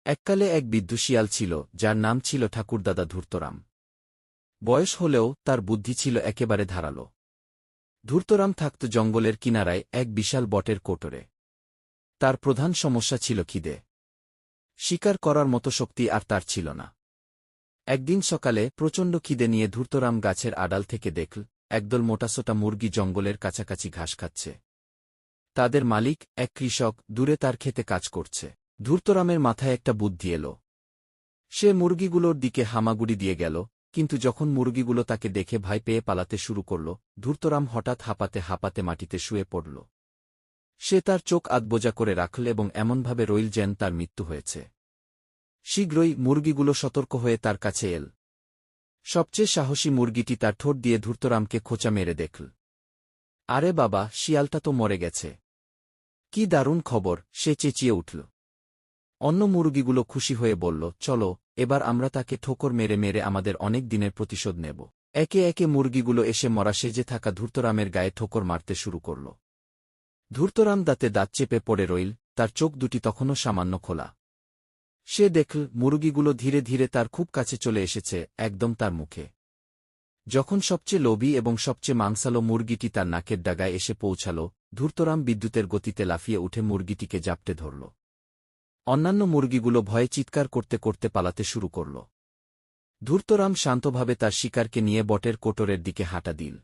এককালে এক বৃদ্ধ শিয়াল ছিল, যার নাম ছিল ঠাকুরদাদা ধূর্তরাম। বয়স হলেও তার বুদ্ধি ছিল একেবারে ধারালো। ধূর্তরাম থাকত জঙ্গলের কিনারায় এক বিশাল বটের কোটরে। তার প্রধান সমস্যা ছিল খিদে। শিকার করার মতো শক্তি আর তার ছিল না। একদিন সকালে প্রচণ্ড খিদে নিয়ে ধূর্তরাম গাছের আড়াল থেকে দেখল একদল মোটাসোটা মুরগি জঙ্গলের কাছাকাছি ঘাস খাচ্ছে। তাদের মালিক, এক কৃষক, দূরে তার ক্ষেতে কাজ করছে। ধূর্তরামের মাথায় একটা বুদ্ধি এল। সে মুরগিগুলোর দিকে হামাগুড়ি দিয়ে গেল, কিন্তু যখন মুরগিগুলো তাকে দেখে ভয় পেয়ে পালাতে শুরু করল, ধূর্তরাম হঠাৎ হাঁপাতে হাঁপাতে মাটিতে শুয়ে পড়ল। সে তার চোখ আধবোজা করে রাখল এবং এমনভাবে রইল যেন তার মৃত্যু হয়েছে। শীঘ্রই মুরগিগুলো সতর্ক হয়ে তার কাছে এল। সবচেয়ে সাহসী মুরগিটি তার ঠোঁট দিয়ে ধূর্তরামকে খোঁচা মেরে দেখল। আরে বাবা, শিয়ালটা তো মরে গেছে! কি দারুণ খবর! সে চেঁচিয়ে উঠল। অন্য মুরগিগুলো খুশি হয়ে বলল, চলো, এবার আমরা তাকে ঠোকর মেরে মেরে আমাদের অনেক দিনের প্রতিশোধ নেব। একে একে মুরগিগুলো এসে মরা সেজে থাকা ধূর্তরামের গায়ে ঠোকর মারতে শুরু করল। ধূর্তরাম দাঁতে দাঁত চেপে পড়ে রইল, তার চোখ দুটি তখনও সামান্য খোলা। সে দেখল মুরগিগুলো ধীরে ধীরে তার খুব কাছে চলে এসেছে, একদম তার মুখে। যখন সবচেয়ে লোভী এবং সবচেয়ে মাংসালো মুরগিটি তার নাকের ডাগায় এসে পৌঁছাল, ধূর্তরাম বিদ্যুতের গতিতে লাফিয়ে উঠে মুরগিটিকে জাপটে ধরল। অন্যান্য মুরগিগুলো ভয়ে চিৎকার করতে করতে পালাতে শুরু করল। ধূর্তরাম শান্তভাবে তার শিকারকে নিয়ে বটের কোটরের দিকে হাঁটা দিল।